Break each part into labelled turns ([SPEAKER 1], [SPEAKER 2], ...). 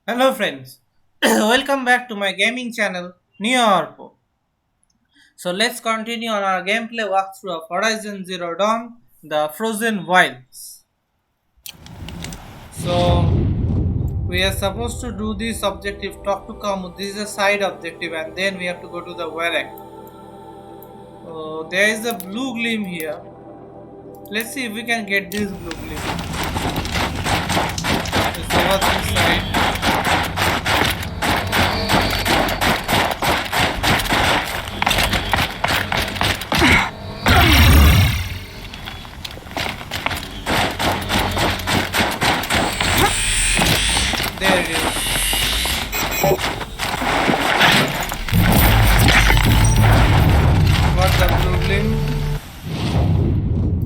[SPEAKER 1] Hello friends, welcome back to my gaming channel Neo Arpo. So let's continue on our gameplay walkthrough of Horizon Zero Dawn, the Frozen Wilds. So we are supposed to do this objective, talk to Kamu. This is a side objective, and then we have to go to the Warrak. There is a blue gleam here. Let's see if we can get this blue gleam. So what's inside? There it is. Got the blue gleam.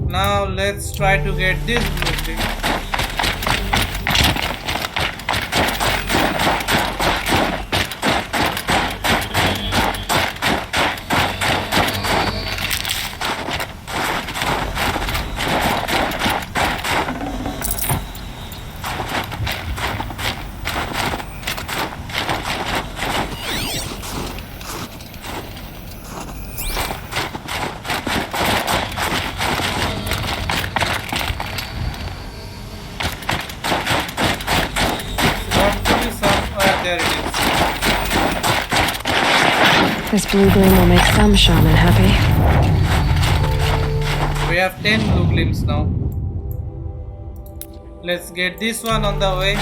[SPEAKER 1] Now let's try to get this blue gleam. There it is.
[SPEAKER 2] This blue gleam will make some shaman happy.
[SPEAKER 1] We have 10 blue gleams now. Let's get this one on the way.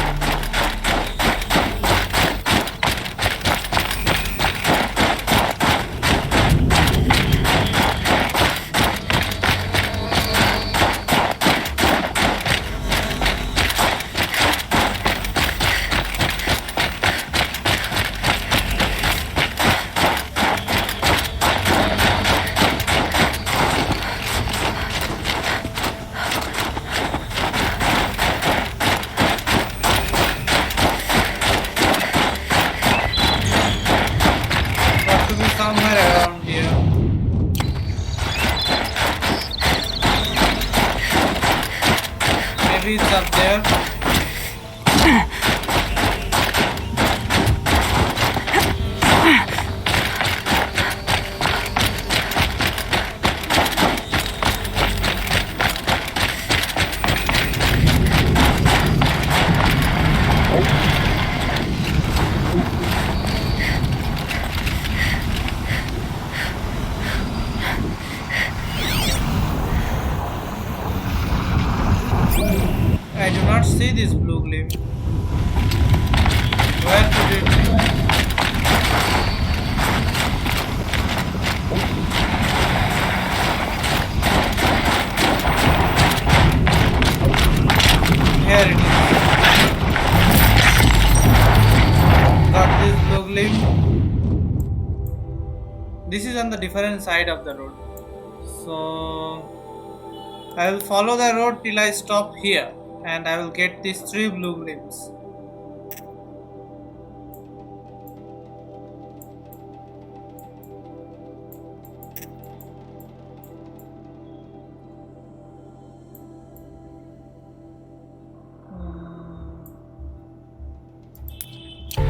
[SPEAKER 1] Got to be somewhere around here. Maybe it's up there. I do not see this blue gleam. Where could it be? Here it is. Got this blue gleam. This is on the different side of the road. So I will follow the road till I stop here, and I will get these 3 blue gleams.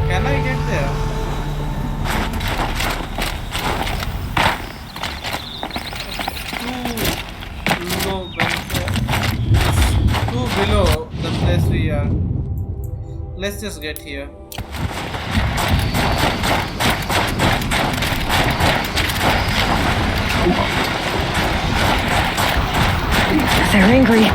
[SPEAKER 1] Can I get there? Too low, too below the place we are. Let's just get here.
[SPEAKER 2] They're angry.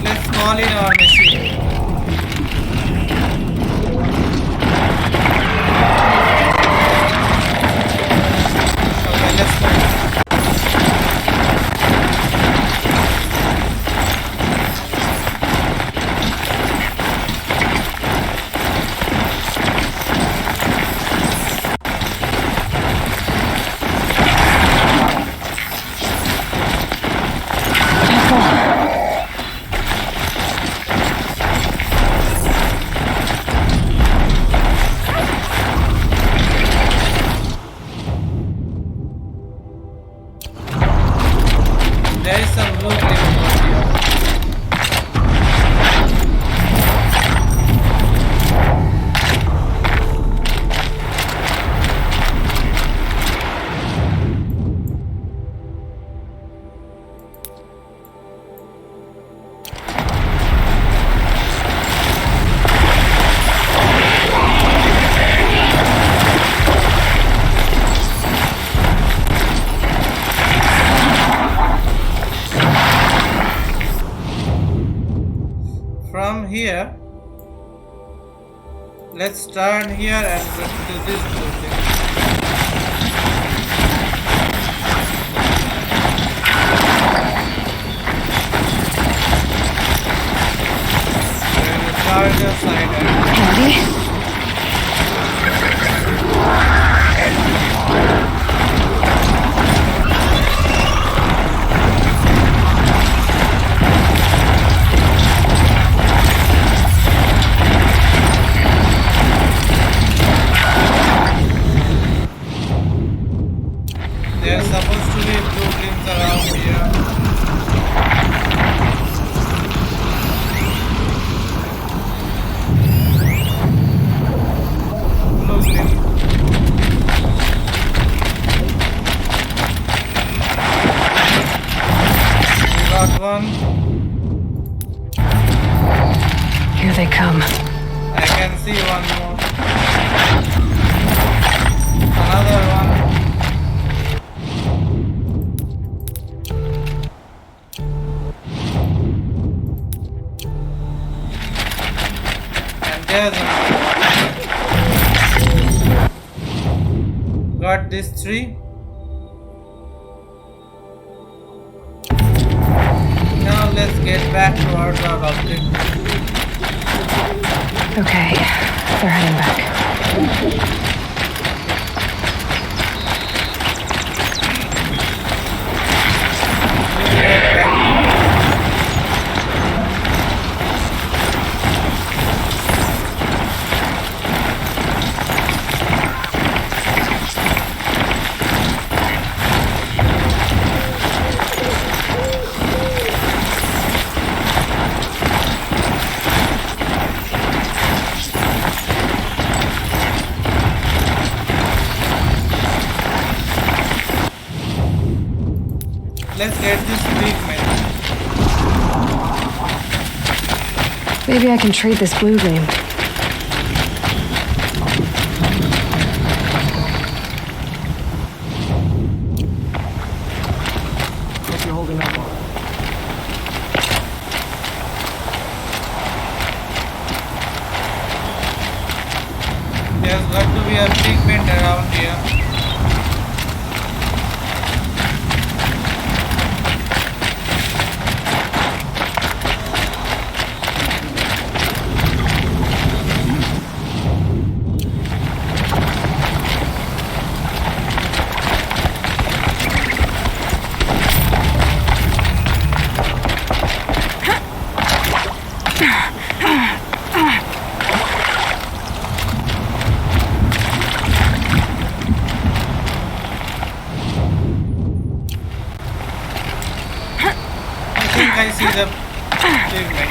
[SPEAKER 1] Let's call in our machine. Okay, let's go. Let's turn here and go to this building. Charger side
[SPEAKER 2] Handy.
[SPEAKER 1] There's supposed to be blueprints around here. Blueprint. We got one.
[SPEAKER 2] Here they come.
[SPEAKER 1] I can see one more. Another one. And there's another one. Got these three. Now let's get back to our drug objective.
[SPEAKER 2] Okay, they're heading back.
[SPEAKER 1] Let's get this big man.
[SPEAKER 2] Maybe I can trade this blue gleam.
[SPEAKER 3] Guess you're holding up on.
[SPEAKER 1] There's got to be a pigment around here. I see the pigment.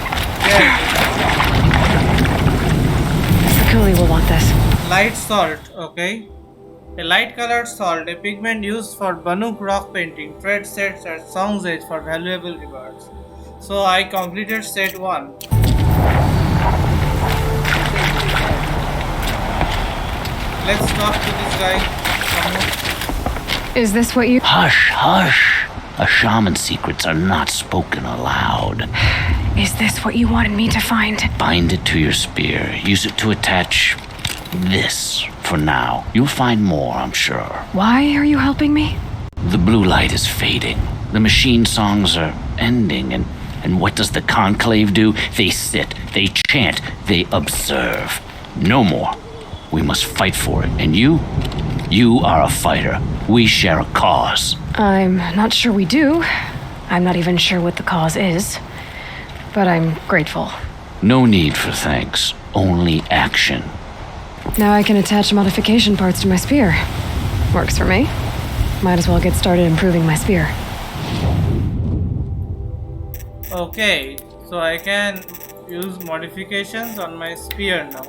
[SPEAKER 2] The coolie will want this.
[SPEAKER 1] Light salt, okay. A light colored salt, a pigment used for Banuk rock painting. Trade sets at Song's Edge for valuable rewards. So I completed set 1. Let's talk to this guy.
[SPEAKER 2] Is this what you...
[SPEAKER 4] Hush, hush. A shaman's secrets are not spoken aloud.
[SPEAKER 2] Is this what you wanted me to find?
[SPEAKER 4] Bind it to your spear. Use it to attach this for now. You'll find more, I'm sure.
[SPEAKER 2] Why are you helping me?
[SPEAKER 4] The blue light is fading. The machine songs are ending, and what does the conclave do? They sit, they chant, they observe. No more. We must fight for it, and you are a fighter. We share a cause.
[SPEAKER 2] I'm not sure we do. I'm not even sure what the cause is. But I'm grateful.
[SPEAKER 4] No need for thanks, only action.
[SPEAKER 2] Now I can attach modification parts to my spear. Works for me. Might as well get started improving my spear.
[SPEAKER 1] Okay, so I can use modifications on my spear now.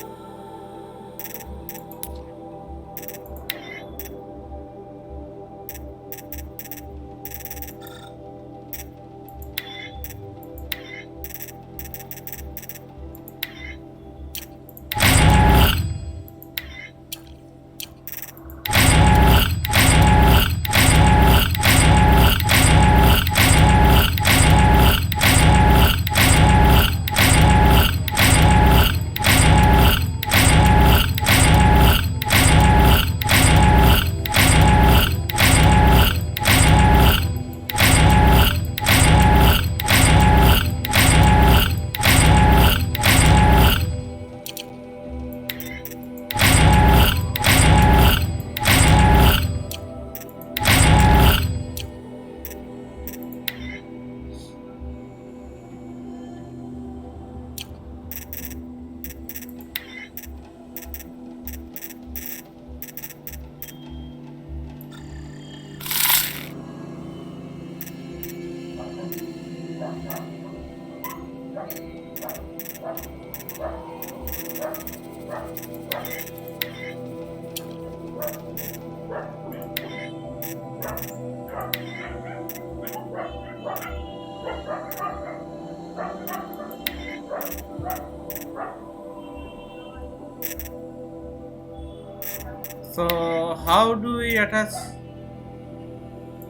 [SPEAKER 1] So how do we attach?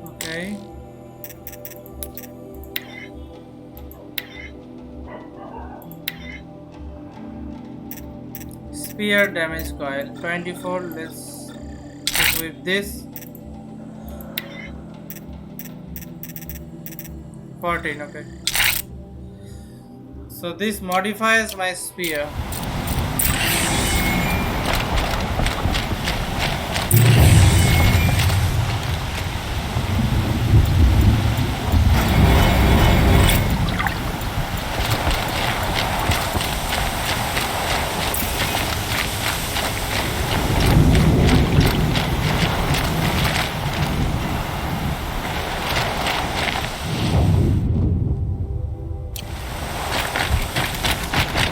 [SPEAKER 1] Okay. Spear damage coil 24. Let's equip this. 14. Okay. So this modifies my spear.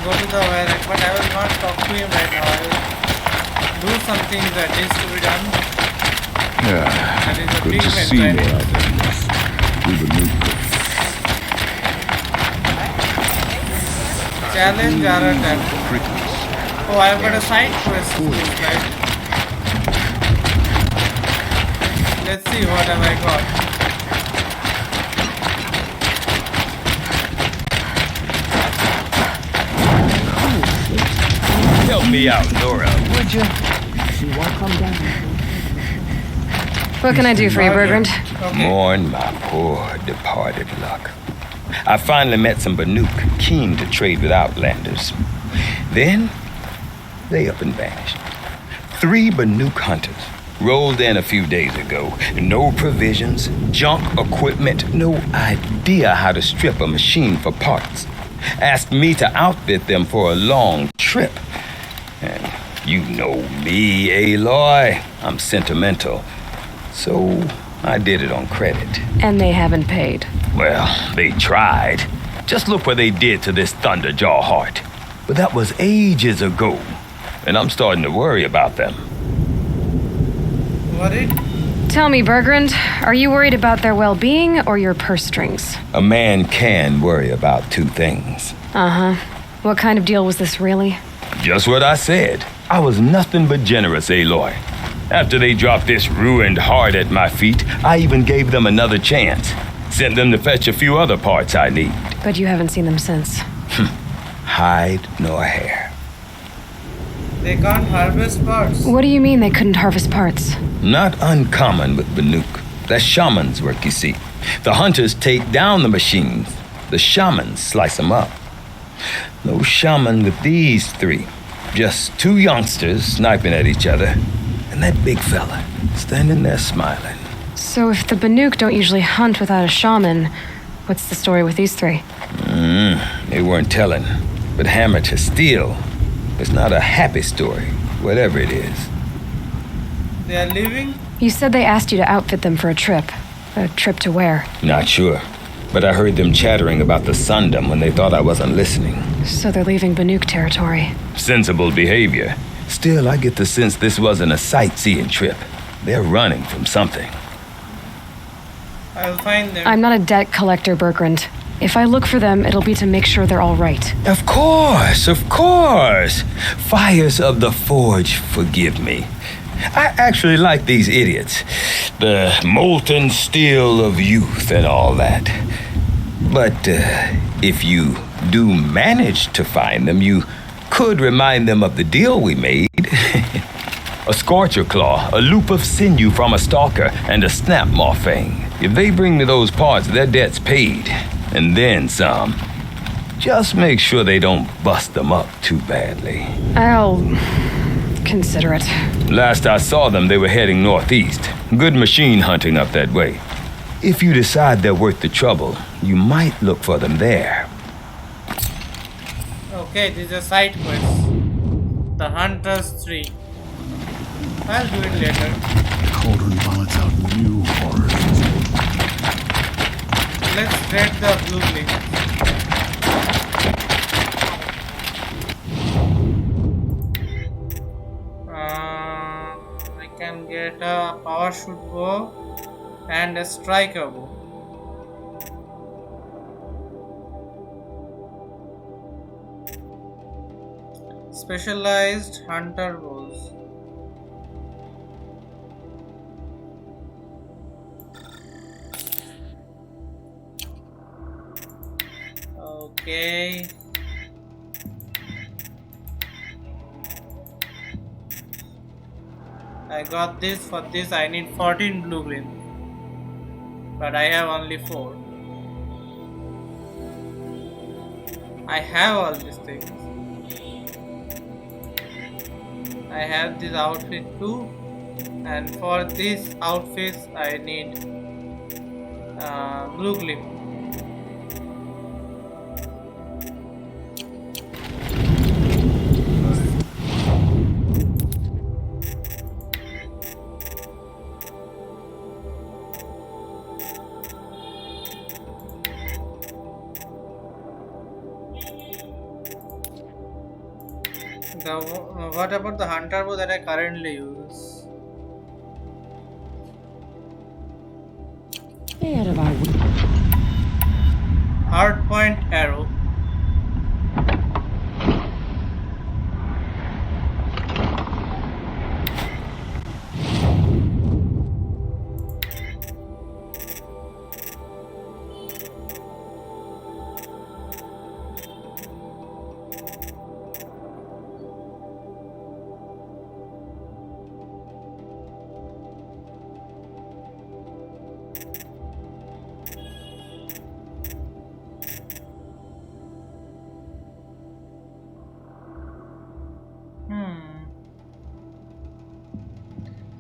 [SPEAKER 1] Go to the wire, but I will not talk to him right now. I will do some things that needs to be done. That is a
[SPEAKER 5] Good to
[SPEAKER 1] treatment
[SPEAKER 5] see you
[SPEAKER 1] I need.
[SPEAKER 5] out in this. We've a new
[SPEAKER 1] Challenge Aratak.
[SPEAKER 5] crickets.
[SPEAKER 1] Oh, I've got a side quest, right? Let's see what have I got.
[SPEAKER 6] Help me out, Laura.
[SPEAKER 3] Would you? She won't come down.
[SPEAKER 2] What can I do for you, Bergrand?
[SPEAKER 1] Okay.
[SPEAKER 6] Mourn my poor departed luck. I finally met some Banuk keen to trade with Outlanders. Then, they up and vanished. 3 Banuk hunters rolled in a few days ago. No provisions, junk equipment, no idea how to strip a machine for parts. Asked me to outfit them for a long trip. And you know me, Aloy. I'm sentimental. So I did it on credit.
[SPEAKER 2] And they haven't paid.
[SPEAKER 6] Well, they tried. Just look what they did to this Thunderjaw heart. But that was ages ago. And I'm starting to worry about them.
[SPEAKER 1] Worried?
[SPEAKER 2] Tell me, Bergrand, are you worried about their well-being or your purse strings?
[SPEAKER 6] A man can worry about 2 things.
[SPEAKER 2] Uh-huh. What kind of deal was this, really?
[SPEAKER 6] Just what I said. I was nothing but generous, Aloy. After they dropped this ruined heart at my feet, I even gave them another chance. Sent them to fetch a few other parts I need.
[SPEAKER 2] But you haven't seen them since.
[SPEAKER 6] Hide nor hair.
[SPEAKER 1] They can't harvest parts.
[SPEAKER 2] What do you mean they couldn't harvest parts?
[SPEAKER 6] Not uncommon with Banuk. That's shaman's work, you see. The hunters take down the machines. The shamans slice them up. No shaman with these 3. Just 2 youngsters sniping at each other. And that big fella standing there smiling.
[SPEAKER 2] So if the Banuk don't usually hunt without a shaman, what's the story with these 3?
[SPEAKER 6] They weren't telling. But hammer to steel. It's not a happy story, whatever it is.
[SPEAKER 1] They are leaving?
[SPEAKER 2] You said they asked you to outfit them for a trip. A trip to where?
[SPEAKER 6] Not sure. But I heard them chattering about the Sundom when they thought I wasn't listening.
[SPEAKER 2] So they're leaving Banuk territory.
[SPEAKER 6] Sensible behavior. Still, I get the sense this wasn't a sightseeing trip. They're running from something.
[SPEAKER 1] I'll find them.
[SPEAKER 2] I'm not a debt collector, Bergrand. If I look for them, it'll be to make sure they're all right.
[SPEAKER 6] Of course, of course. Fires of the Forge, forgive me. I actually like these idiots. The molten steel of youth and all that. But if you do manage to find them, you could remind them of the deal we made. A scorcher claw, a loop of sinew from a stalker, and a snap maw fang. If they bring me those parts, their debt's paid. And then some. Just make sure they don't bust them up too badly.
[SPEAKER 2] I'll consider it.
[SPEAKER 6] Last I saw them, they were heading northeast. Good machine hunting up that way. If you decide they're worth the trouble, you might look for them there.
[SPEAKER 1] Okay, this is a side quest. The Hunters 3. I'll do it later.
[SPEAKER 5] Cauldron vomits out new horrors.
[SPEAKER 1] Let's read the blueprint. get a power shoot bow and a striker bow. Specialized hunter bows. Okay. I got this. For this I need 14 blue green, but I have only 4. I have all these things. I have this outfit too, and for these outfits I need blue gleam. What about the hunter bow that I currently use? Hard point arrow.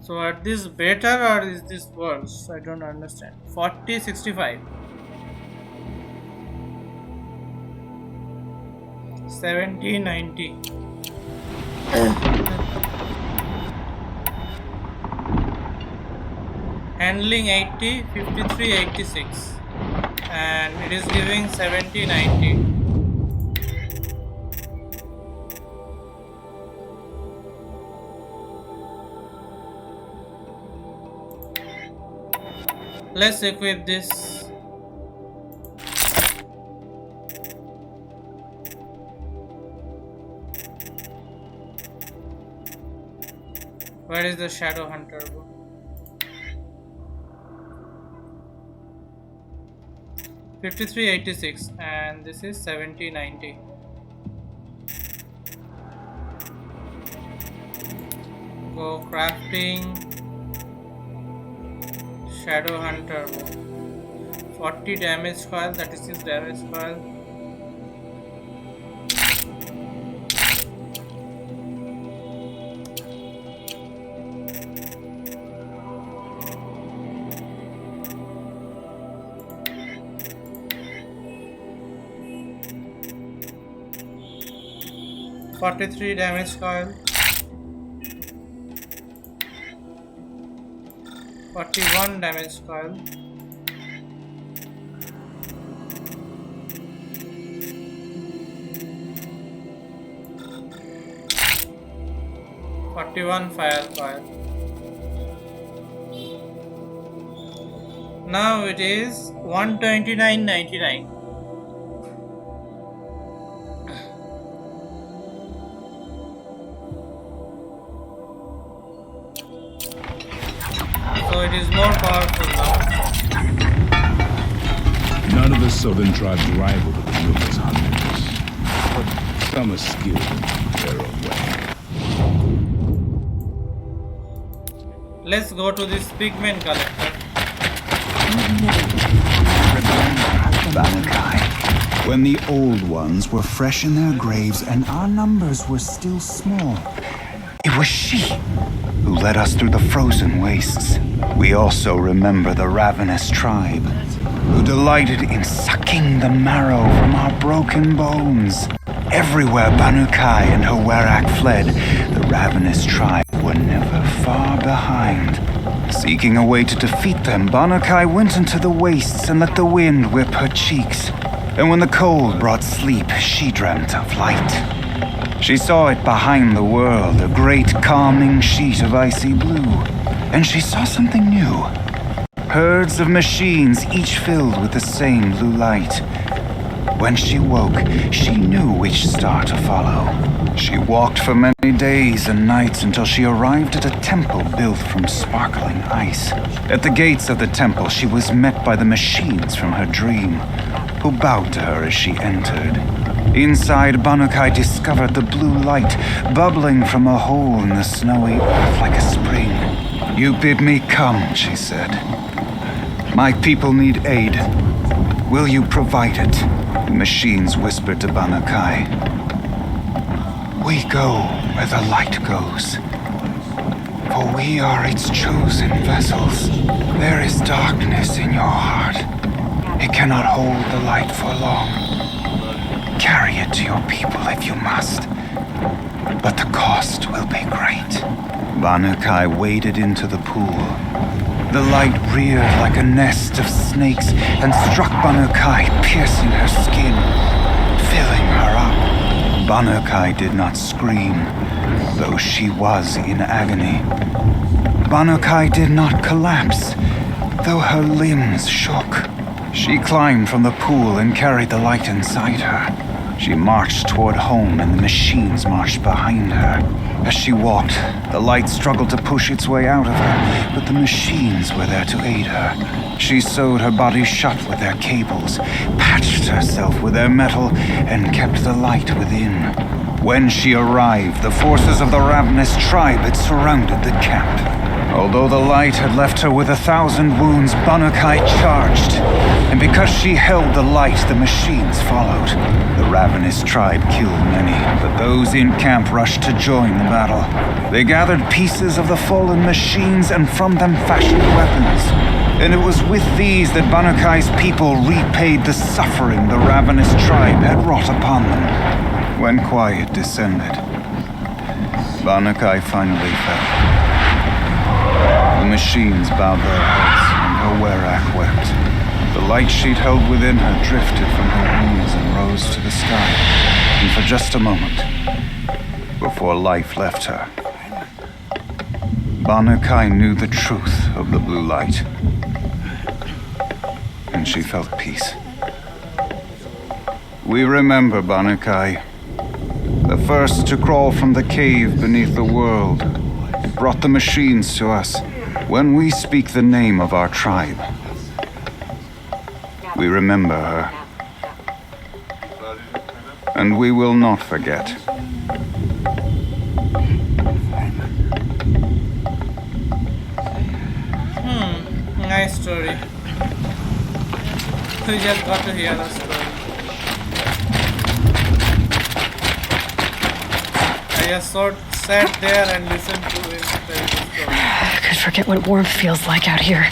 [SPEAKER 1] So are this better or is this worse? I don't understand. 40, 65. 70, 90. Handling 80, 53, 86. And it is giving 70, 90. Let's equip this. Where is the Shadow Hunter bow? $53, 86, and this is 70, 90. Go crafting. Shadow Hunter, 40 damage coil, 36 damage coil. $43 damage coil. 41 damage coil. Fire coil. Now it is $129.99. So it is more powerful now.
[SPEAKER 5] None of the southern tribes rival the Guerrillas hunters, but some are skilled in their own way.
[SPEAKER 1] Let's go to this pigment collector.
[SPEAKER 7] Banukai, when the old ones were fresh in their graves and our numbers were still small. It was she who led us through the frozen wastes. We also remember the ravenous tribe, who delighted in sucking the marrow from our broken bones. Everywhere Banukai and her Werak fled, the ravenous tribe were never far behind. Seeking a way to defeat them, Banukai went into the wastes and let the wind whip her cheeks. And when the cold brought sleep, she dreamt of light. She saw it behind the world, a great calming sheet of icy blue. And she saw something new. Herds of machines, each filled with the same blue light. When she woke, she knew which star to follow. She walked for many days and nights until she arrived at a temple built from sparkling ice. At the gates of the temple, she was met by the machines from her dream, who bowed to her as she entered. Inside, Banukai discovered the blue light bubbling from a hole in the snowy earth like a spring. "You bid me come," she said. "My people need aid. Will you provide it?" The machines whispered to Banukai. "We go where the light goes, for we are its chosen vessels. There is darkness in your heart. It cannot hold the light for long. Carry it to your people if you must, but the cost will be great." Banukai waded into the pool. The light reared like a nest of snakes and struck Banukai, piercing her skin, filling her up. Banukai did not scream, though she was in agony. Banukai did not collapse, though her limbs shook. She climbed from the pool and carried the light inside her. She marched toward home and the machines marched behind her. As she walked, the light struggled to push its way out of her, but the machines were there to aid her. She sewed her body shut with their cables, patched herself with their metal, and kept the light within. When she arrived, the forces of the ravenous tribe had surrounded the camp. Although the light had left her with 1,000 wounds, Banukai charged. And because she held the light, the machines followed. The ravenous tribe killed many, but those in camp rushed to join the battle. They gathered pieces of the fallen machines and from them fashioned weapons. And it was with these that Banukai's people repaid the suffering the ravenous tribe had wrought upon them. When quiet descended, Banukai finally fell. The machines bowed their heads, and her werak wept. The light she'd held within her drifted from her wounds and rose to the sky, and for just a moment, before life left her, Banukai knew the truth of the blue light, and she felt peace. We remember Banukai, the first to crawl from the cave beneath the world, brought the machines to us. When we speak the name of our tribe, we remember her. And we will not forget.
[SPEAKER 1] Nice story. We just got to hear the story. I just sat there and listened to him tell the story.
[SPEAKER 2] I could forget what warmth feels like out here.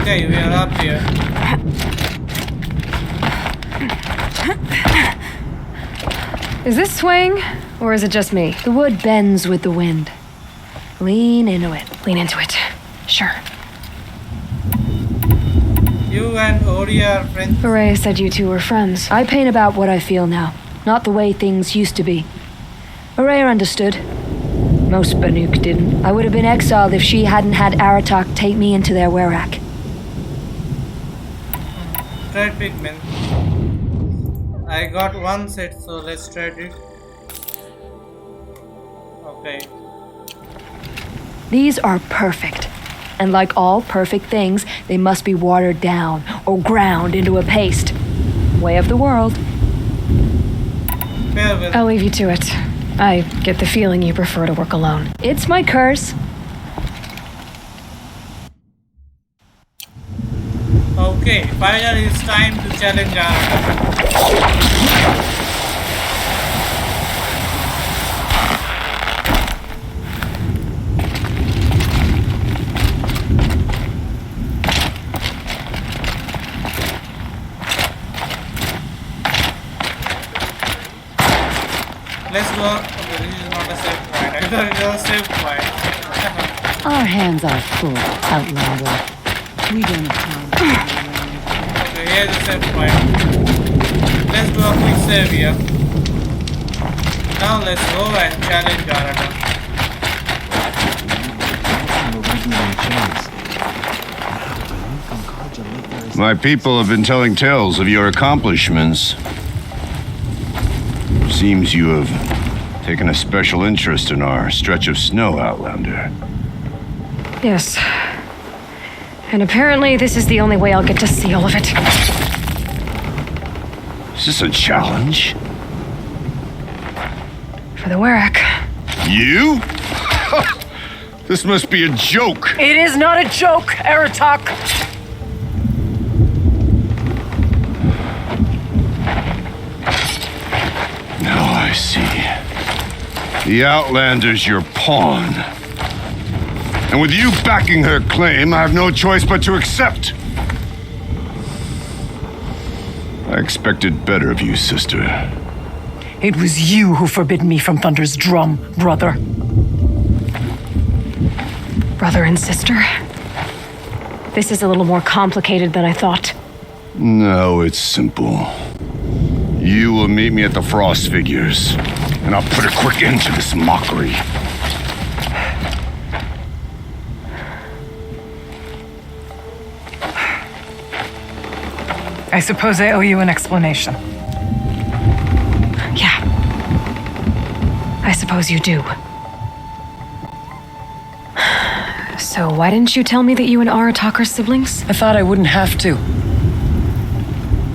[SPEAKER 1] Okay, we are up here.
[SPEAKER 2] Is this swaying, or is it just me? The wood bends with the wind. Lean into it. Lean into it. Sure.
[SPEAKER 1] You and Ori are friends.
[SPEAKER 2] Hooray said you two were friends. I paint about what I feel now, not the way things used to be. Hooray understood. Most Banuk didn't. I would have been exiled if she hadn't had Aratak take me into their werak.
[SPEAKER 1] Trade pigment. I got one set, so let's trade it. Okay.
[SPEAKER 2] These are perfect. And like all perfect things, they must be watered down, or ground into a paste. Way of the world.
[SPEAKER 1] Farewell.
[SPEAKER 2] I'll leave you to it. I get the feeling you prefer to work alone. It's my curse.
[SPEAKER 1] Okay, finally it's time to challenge Aratak. Let's go. Okay, this is not a safe point. I thought it was a safe point.
[SPEAKER 8] Our hands are full, Outlander. We don't have time.
[SPEAKER 1] Okay, here's a safe point. Let's do a quick save here. Now let's go and challenge Aratak.
[SPEAKER 9] My people have been telling tales of your accomplishments. Seems you have taken a special interest in our stretch of snow, Outlander.
[SPEAKER 2] Yes. And apparently this is the only way I'll get to see all of it.
[SPEAKER 9] Is this a challenge?
[SPEAKER 2] For the Warwick.
[SPEAKER 9] You? This must be a joke.
[SPEAKER 10] It is not a joke, Aratak.
[SPEAKER 9] Now I see. The Outlander's your pawn. And with you backing her claim, I have no choice but to accept. I expected better of you, sister.
[SPEAKER 10] It was you who forbid me from Thunder's drum, brother.
[SPEAKER 2] Brother and sister? This is a little more complicated than I thought.
[SPEAKER 9] No, it's simple. You will meet me at the Frost Figures, and I'll put a quick end to this mockery.
[SPEAKER 10] I suppose I owe you an explanation.
[SPEAKER 2] Yeah. I suppose you do. So why didn't you tell me that you and Aratak are siblings?
[SPEAKER 10] I thought I wouldn't have to.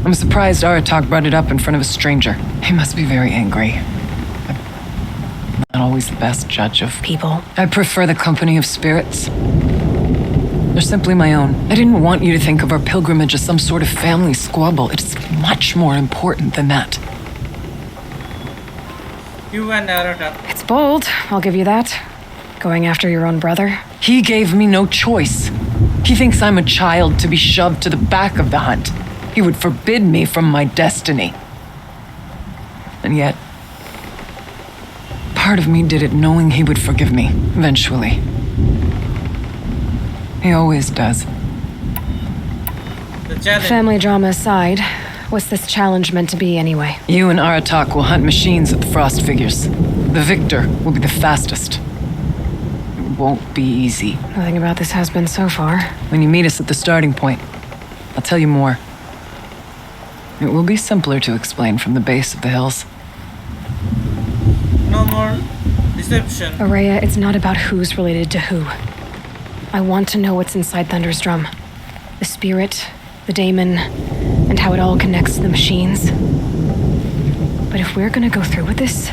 [SPEAKER 10] I'm surprised Aratak brought it up in front of a stranger. He must be very angry. I'm not always the best judge of
[SPEAKER 2] People.
[SPEAKER 10] I prefer the company of spirits. They're simply my own. I didn't want you to think of our pilgrimage as some sort of family squabble. It's much more important than that.
[SPEAKER 1] You and Aratak.
[SPEAKER 2] It's bold, I'll give you that. Going after your own brother.
[SPEAKER 10] He gave me no choice. He thinks I'm a child to be shoved to the back of the hunt. He would forbid me from my destiny. And yet, part of me did it knowing he would forgive me, eventually. He always does.
[SPEAKER 1] The challenge.
[SPEAKER 2] Family drama aside, what's this challenge meant to be anyway?
[SPEAKER 10] You and Aratak will hunt machines at the Frost Figures. The victor will be the fastest. It won't be easy.
[SPEAKER 2] Nothing about this has been so far.
[SPEAKER 10] When you meet us at the starting point, I'll tell you more. It will be simpler to explain from the base of the hills.
[SPEAKER 1] No more deception.
[SPEAKER 2] Araya, it's not about who's related to who. I want to know what's inside Thunder's drum. The spirit, the daemon, and how it all connects to the machines. But if we're gonna go through with this,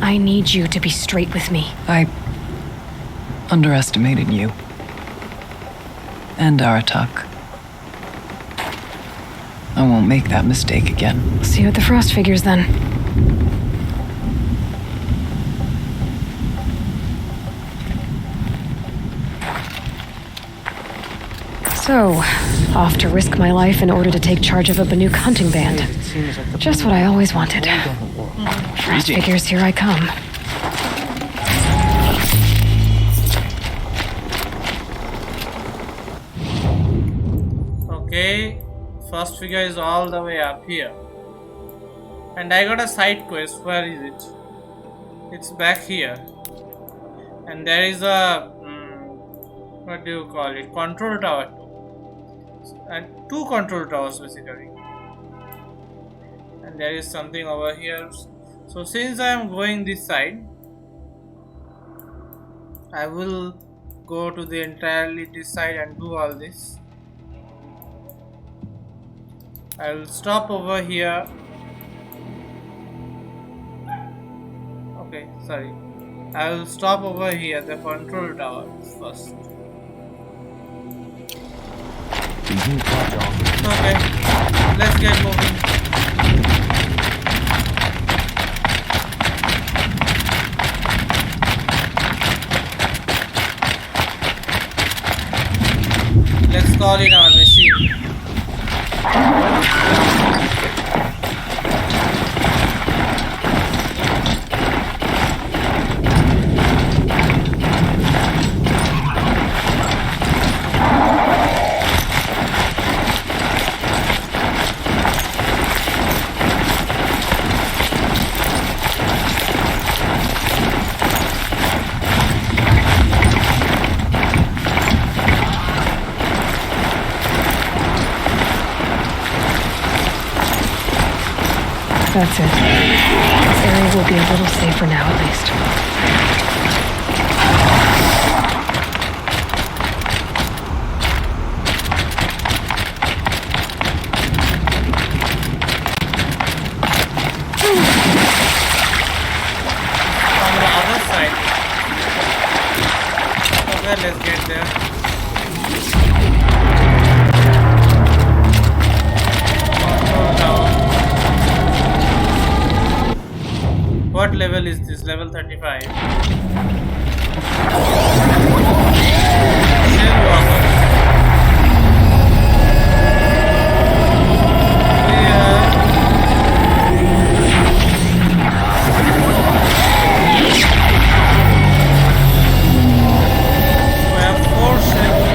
[SPEAKER 2] I need you to be straight with me.
[SPEAKER 10] I underestimated you. And Aratak. I won't make that mistake again.
[SPEAKER 2] See you at the Frost Figures then. So, off to risk my life in order to take charge of a Banuk hunting band. Just what I always wanted. Frost Figures, here I come.
[SPEAKER 1] Okay, first figure is all the way up here. And I got a side quest. Where is it? It's back here. And there is a what do you call it? Control tower. And two control towers basically. And there is something over here. So since I am going this side, I will go to the entirely this side and do all this. I will stop over here. Okay, sorry. I will stop over here, the control tower first. Okay, let's get moving. Let's call in our machine.
[SPEAKER 2] That's it. This area will be a little safer now, at least.
[SPEAKER 1] On the other side. Okay, let's get there. Control tower. What level is this? Level 35. Shell walker. We have 4 shells. We have 4 shells.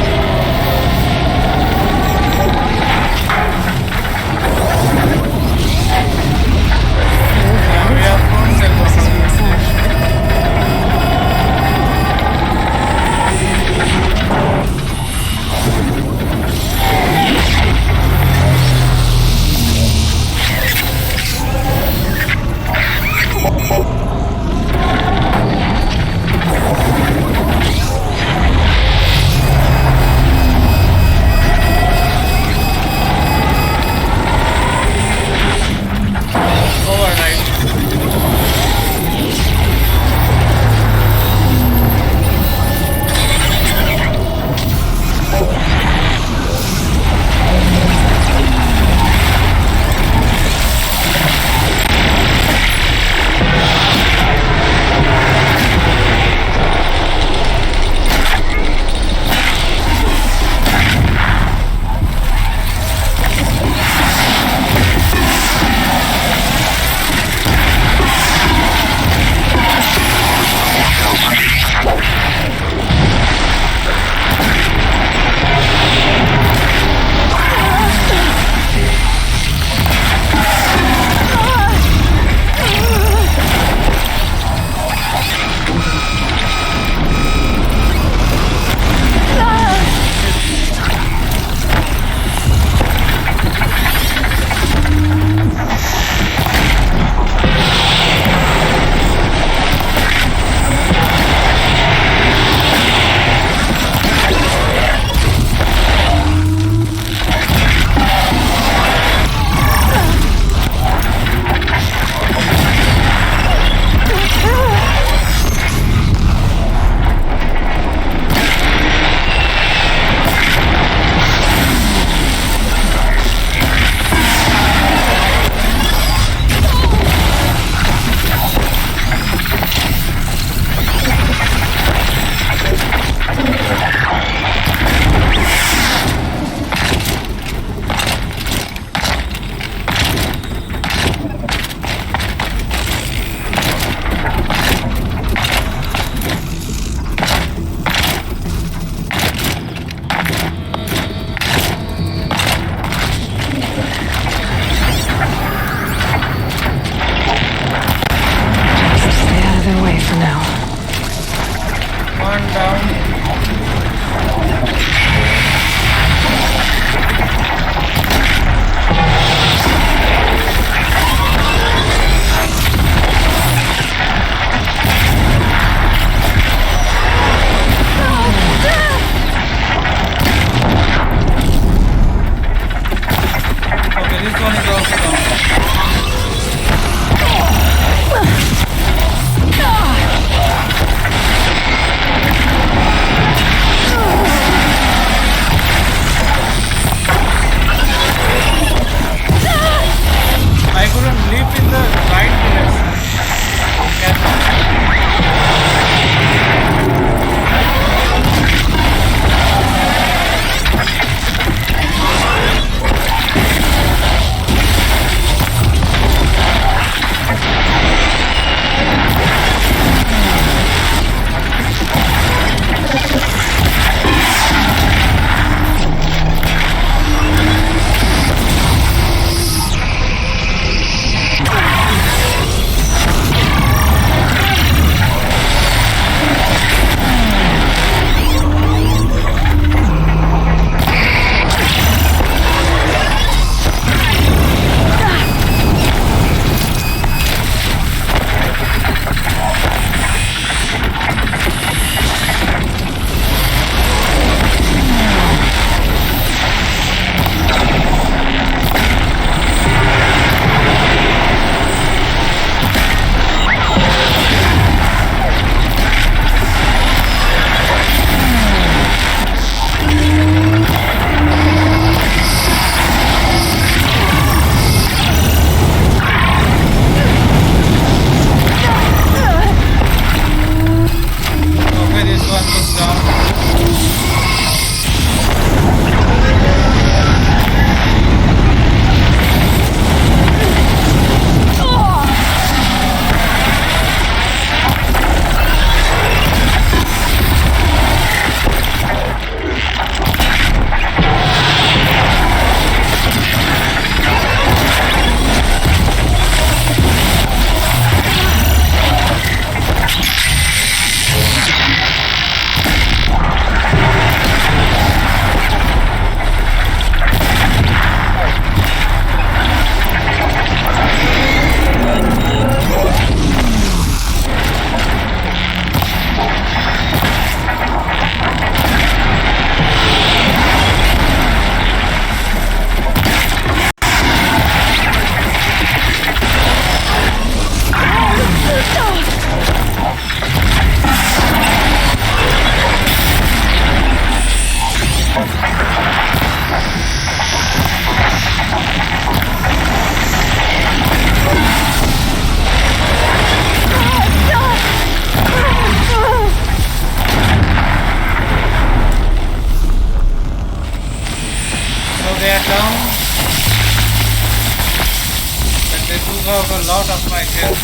[SPEAKER 1] took out a lot of my health.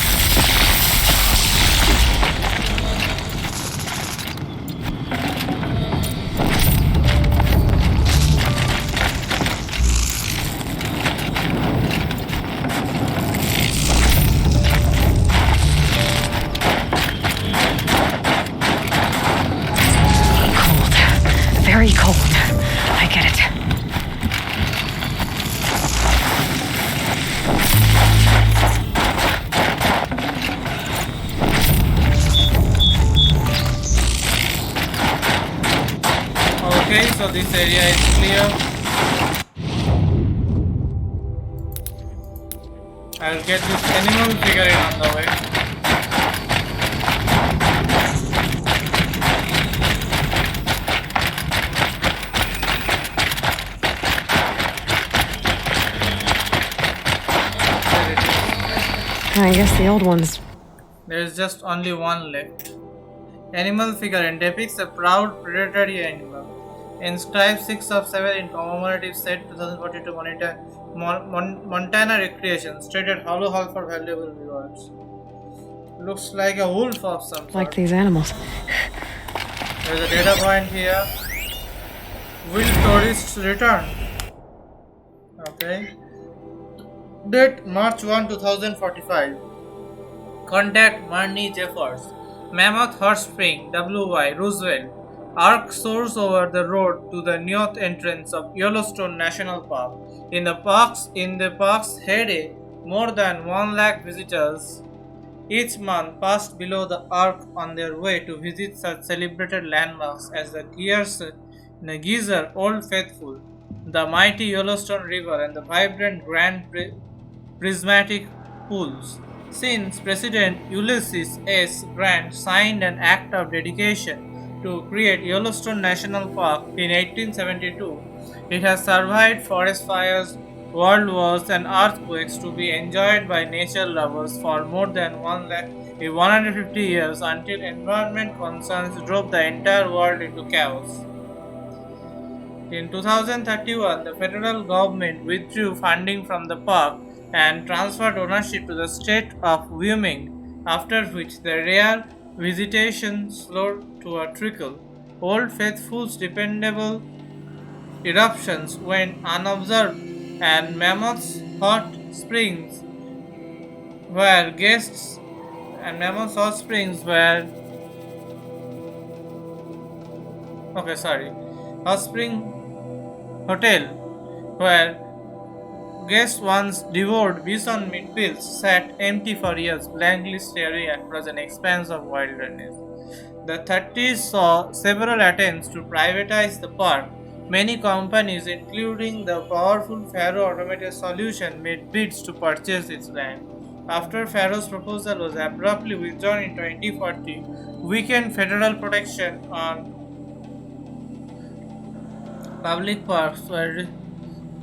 [SPEAKER 2] Very cold. I get it.
[SPEAKER 1] Okay, so this area is clear. I'll get this animal figure on the way.
[SPEAKER 2] I guess the old ones.
[SPEAKER 1] There is just only one left. Animal figure depicts a proud predatory animal. Inscribed 6 of 7 in commemorative set 2042 Montana Recreation. Stated hollow hull for valuable rewards. Looks like a wolf of some sort.
[SPEAKER 2] Like these animals.
[SPEAKER 1] There's a data point here. Will tourists return? Okay. Date March 1, 2045. Contact Marnie Jeffers. Mammoth Hot Spring, WY, Roosevelt. Arc soars over the road to the north entrance of Yellowstone National Park. In the park's heyday, more than 1 lakh visitors each month passed below the arc on their way to visit such celebrated landmarks as the Geyser Old Faithful, the mighty Yellowstone River, and the vibrant Grand Prismatic Pools. Since President Ulysses S. Grant signed an act of dedication to create Yellowstone National Park in 1872, it has survived forest fires, world wars, and earthquakes to be enjoyed by nature lovers for more than 150 years until environment concerns drove the entire world into chaos. In 2031, the federal government withdrew funding from the park and transferred ownership to the state of Wyoming, after which the rare visitation slowed to a trickle. Old Faithful's dependable eruptions went unobserved, and Mammoth's Hot Springs were Hot Spring Hotel, where guests once devoured bison meat pills, sat empty for years, blankly staring across an expanse of wilderness. The 30s saw several attempts to privatize the park. Many companies, including the powerful Faro Automated Solution, made bids to purchase its land. After Faro's proposal was abruptly withdrawn in 2040, weakened federal protection on public parks were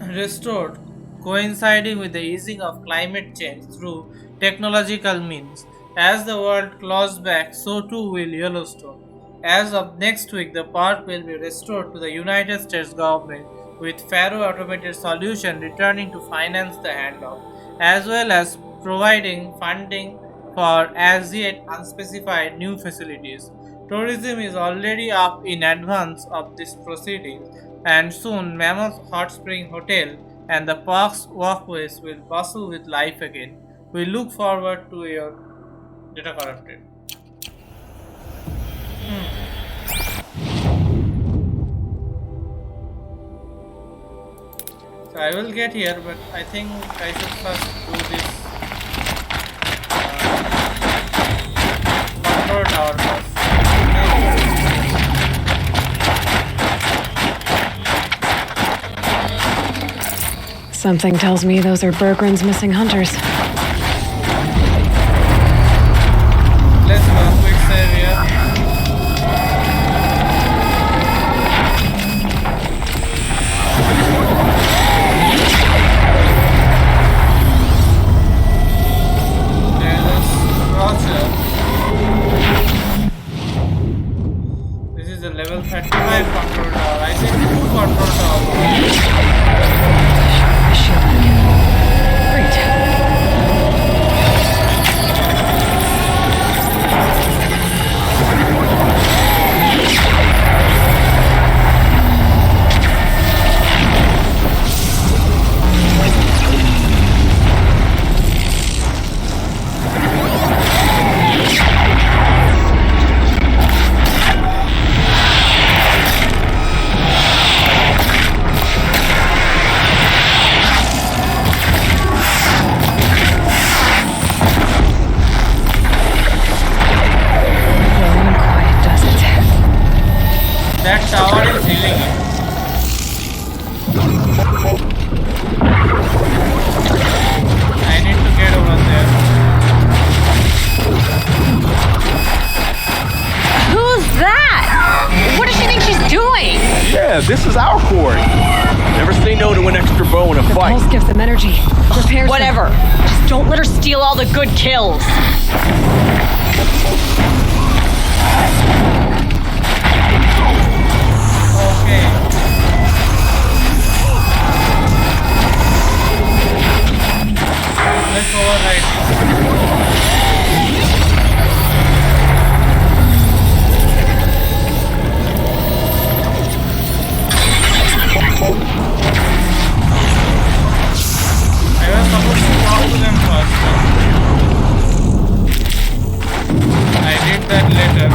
[SPEAKER 1] restored, coinciding with the easing of climate change through technological means. As the world claws back, so too will Yellowstone. As of next week, the park will be restored to the United States government, with Faro Automated Solution returning to finance the handoff, as well as providing funding for as yet unspecified new facilities. Tourism is already up in advance of this proceedings, and soon Mammoth Hot Spring Hotel and the park's walkways will bustle with life again. We look forward to your data corrupted. So I will get here, but I think I should first do this control tower first.
[SPEAKER 2] Something tells me those are Bergren's missing hunters.
[SPEAKER 1] Let's go, quick save here. There's a Roger. This is a level 35 control tower. I think 2 control towers.
[SPEAKER 2] Great.
[SPEAKER 11] This is our quarry. Never say no to an extra bow in a fight.
[SPEAKER 2] The pulse gives them energy. Repairs
[SPEAKER 12] Whatever. Just don't let her steal all the good kills.
[SPEAKER 1] Okay. Let's override I was supposed to talk to them first. I did that later.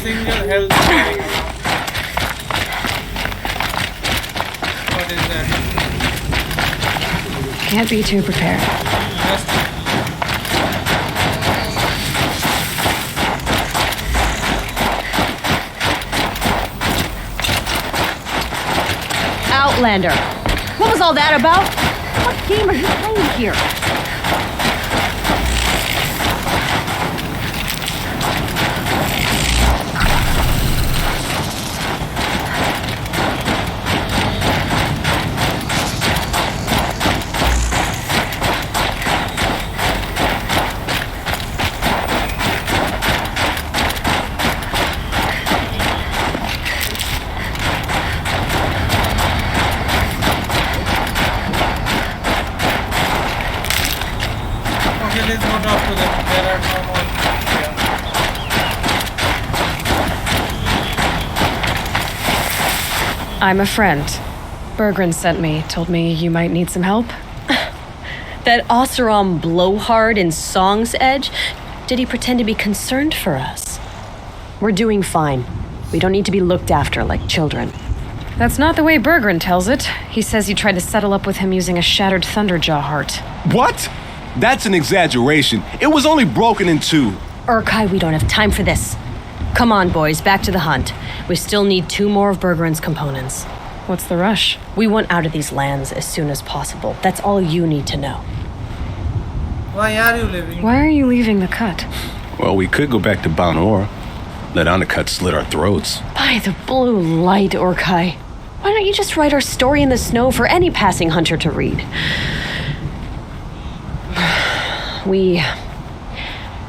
[SPEAKER 1] single health carrying around. What is that?
[SPEAKER 2] Can't be too prepared.
[SPEAKER 12] Outlander. What was all that about? What game are you playing here?
[SPEAKER 1] Let's go talk to them. There are no more here.
[SPEAKER 13] I'm a friend. Berggren sent me, told me you might need some help.
[SPEAKER 12] That Oseram blowhard in Song's Edge? Did he pretend to be concerned for us? We're doing fine. We don't need to be looked after like children.
[SPEAKER 13] That's not the way Berggren tells it. He says you tried to settle up with him using a shattered Thunderjaw heart.
[SPEAKER 11] What? That's an exaggeration. It was only broken in two.
[SPEAKER 12] Urkai, we don't have time for this. Come on, boys, back to the hunt. We still need 2 more of Berggren's components.
[SPEAKER 13] What's the rush?
[SPEAKER 12] We want out of these lands as soon as possible. That's all you need to know.
[SPEAKER 1] Why are you leaving?
[SPEAKER 13] Why are you leaving the cut?
[SPEAKER 11] Well, we could go back to Banor. Let Undercut slit our throats.
[SPEAKER 12] By the blue light, Urkai. Why don't you just write our story in the snow for any passing hunter to read? We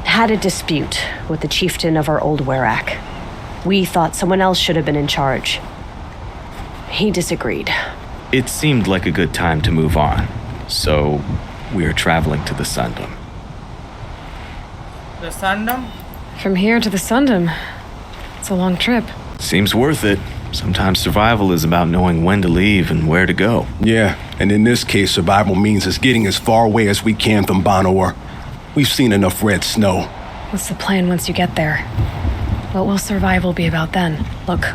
[SPEAKER 12] had a dispute with the chieftain of our old Werak. We thought someone else should have been in charge. He disagreed.
[SPEAKER 14] It seemed like a good time to move on, so we're traveling to the Sundom.
[SPEAKER 1] The Sundom?
[SPEAKER 13] From here to the Sundom. It's a long trip.
[SPEAKER 14] Seems worth it. Sometimes survival is about knowing when to leave and where to go.
[SPEAKER 11] Yeah, and in this case, survival means us getting as far away as we can from Banor. We've seen enough red snow.
[SPEAKER 13] What's the plan once you get there? What will survival be about then?
[SPEAKER 12] Look,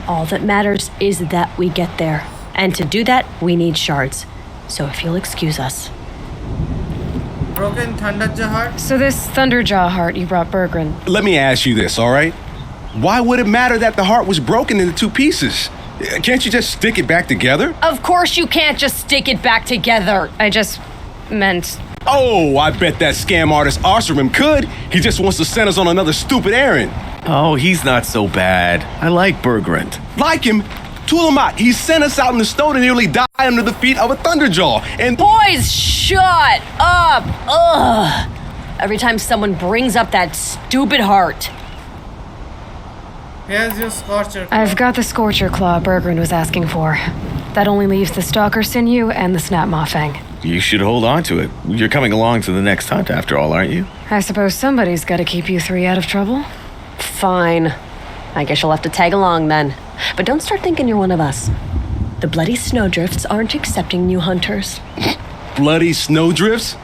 [SPEAKER 12] all that matters is that we get there. And to do that, we need shards. So if you'll excuse us.
[SPEAKER 1] Broken Thunderjaw heart?
[SPEAKER 13] So this Thunderjaw heart you brought Berggren.
[SPEAKER 11] Let me ask you this, all right? Why would it matter that the heart was broken into 2 pieces? Can't you just stick it back together?
[SPEAKER 12] Of course you can't just stick it back together.
[SPEAKER 13] I just meant...
[SPEAKER 11] Oh, I bet that scam artist Arsarim could. He just wants to send us on another stupid errand.
[SPEAKER 14] Oh, he's not so bad. I like Berggren.
[SPEAKER 11] Like him? Tulamat, he sent us out in the snow to nearly die under the feet of a Thunderjaw, and...
[SPEAKER 12] Boys, shut up! Ugh! Every time someone brings up that stupid heart.
[SPEAKER 1] Here's your Scorcher Claw.
[SPEAKER 13] I've got the Scorcher Claw Berggren was asking for. That only leaves the Stalker Sinew and the Snap Maw Fang.
[SPEAKER 14] You should hold on to it. You're coming along to the next hunt after all, aren't you?
[SPEAKER 13] I suppose somebody's got to keep you 3 out of trouble.
[SPEAKER 12] Fine. I guess you'll have to tag along then. But don't start thinking you're one of us. The Bloody Snowdrifts aren't accepting new hunters.
[SPEAKER 11] Bloody Snowdrifts?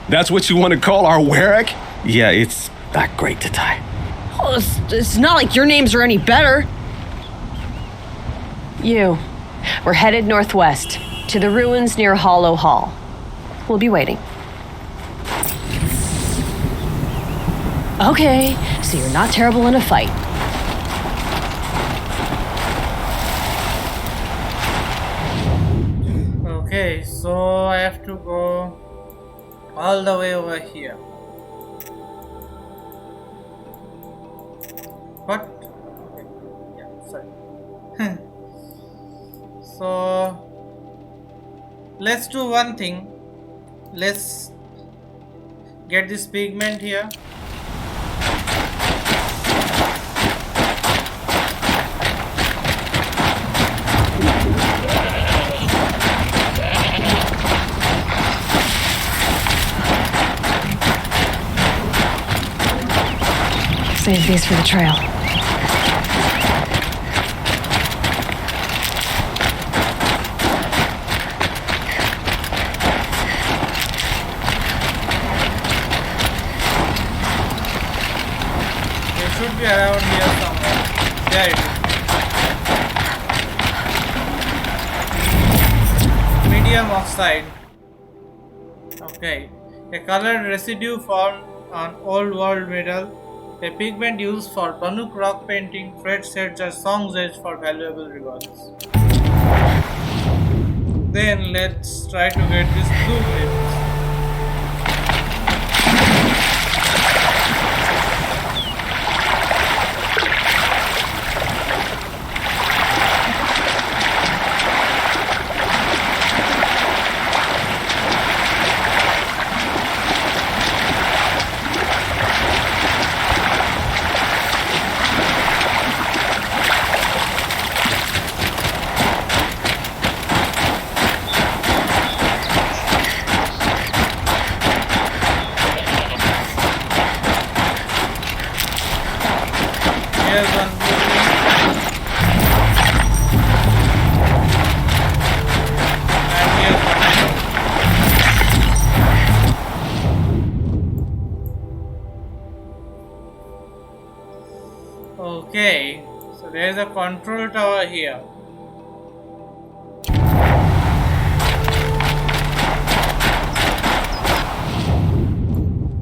[SPEAKER 11] That's what you want to call our Werak?
[SPEAKER 14] Yeah, it's not great to tie.
[SPEAKER 12] Oh, it's not like your names are any better. We're headed northwest, to the ruins near Hollow Hall. We'll be waiting. Okay, so you're not terrible in a fight.
[SPEAKER 1] Okay, so I have to go all the way over here. What? Okay. Yeah, sorry. So let's do one thing. Let's get this pigment here.
[SPEAKER 13] Save these for the trail.
[SPEAKER 1] should be around here somewhere. There it is. Medium oxide. Okay. A colored residue found on old world metal. A pigment used for Banuk rock painting. Fred sets a song's edge for valuable rewards. Then let's try to get this blueprint. Okay, so there is a control tower here.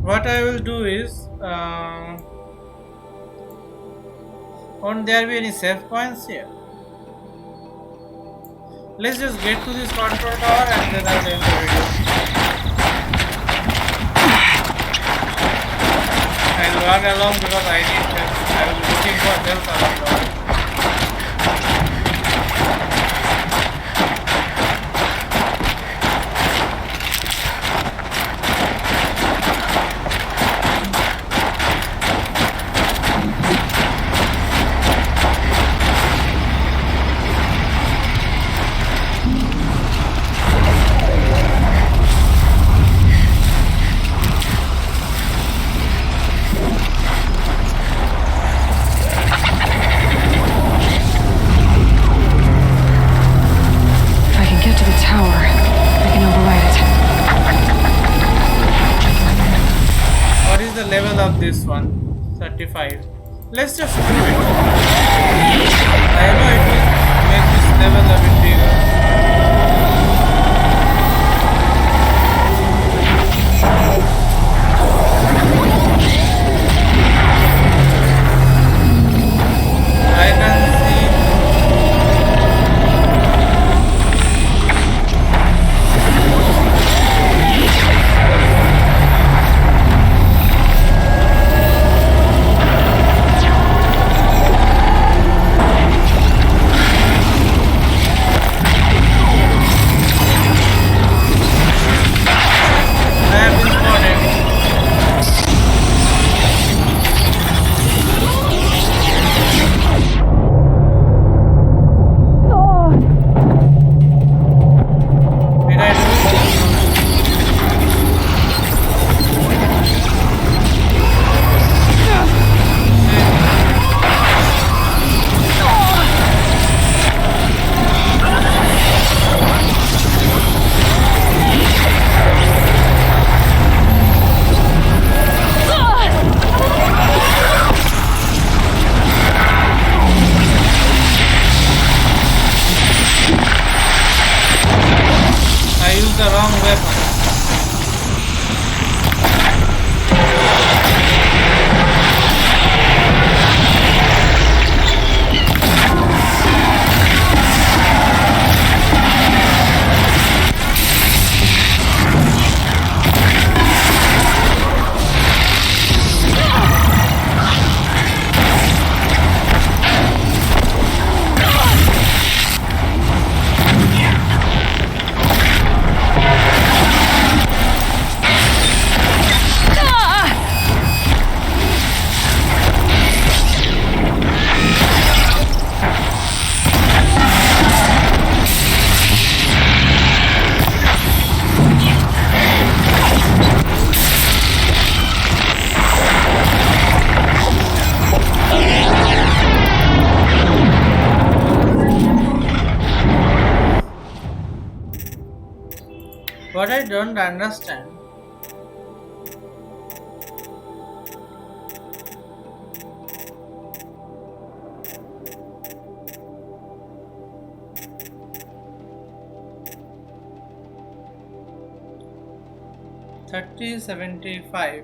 [SPEAKER 1] What I will do is, won't there be any save points here? Let's just get to this control tower and then I'll end the video. I'll run along because I need help. I will be looking for help along the way. Level of this one 35. Let's just do it. I know it will make this level a bit bigger. I can see what I don't understand. 3075.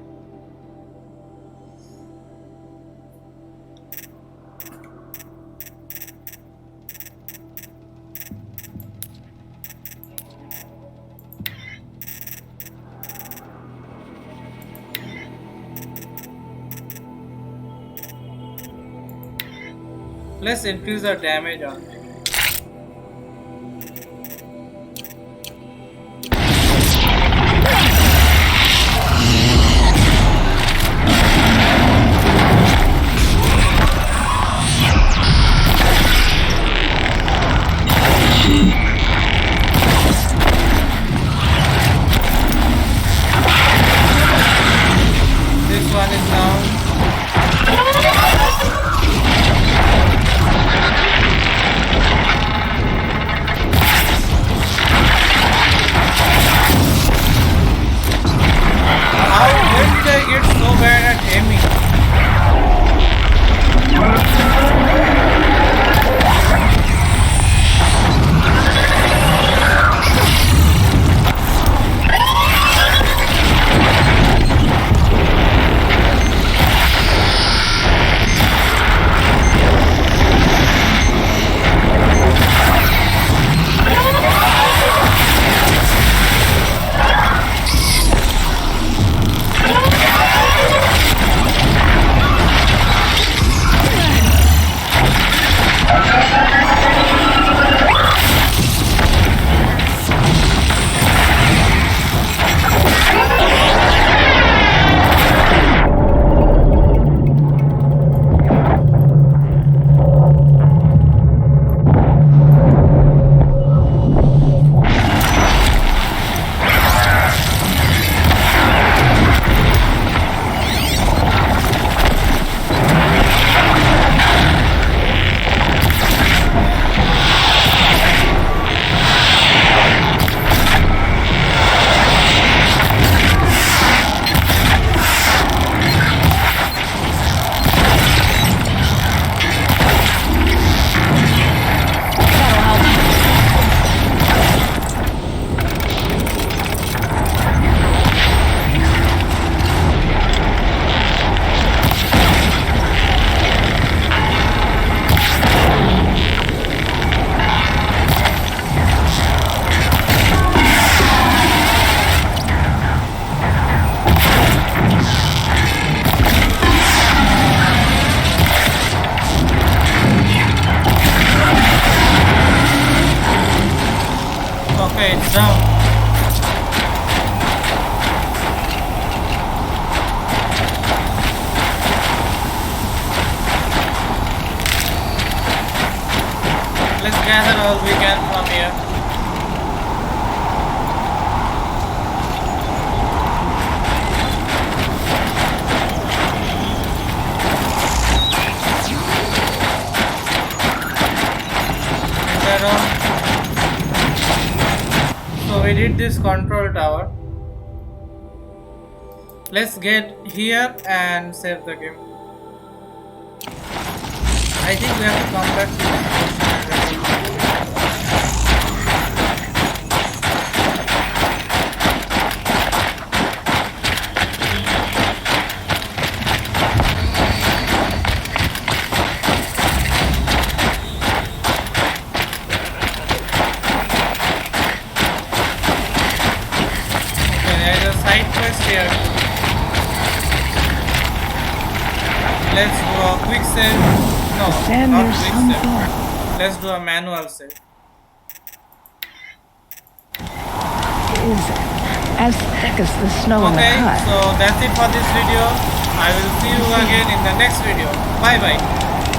[SPEAKER 1] Let's increase the damage on it. This one is down. When did I get so bad at aiming? Okay, it's down. Let's gather all we can from here. Is that all? So we did this control tower. Let's get here and save the game. I think we have to come back to this portion. Here. Let's do a quick save. No, not quick save. Let's do a manual save.
[SPEAKER 3] Is as thick as the snow in the cut.
[SPEAKER 1] Okay, so that's it for this video. I will see you again in the next video. Bye bye.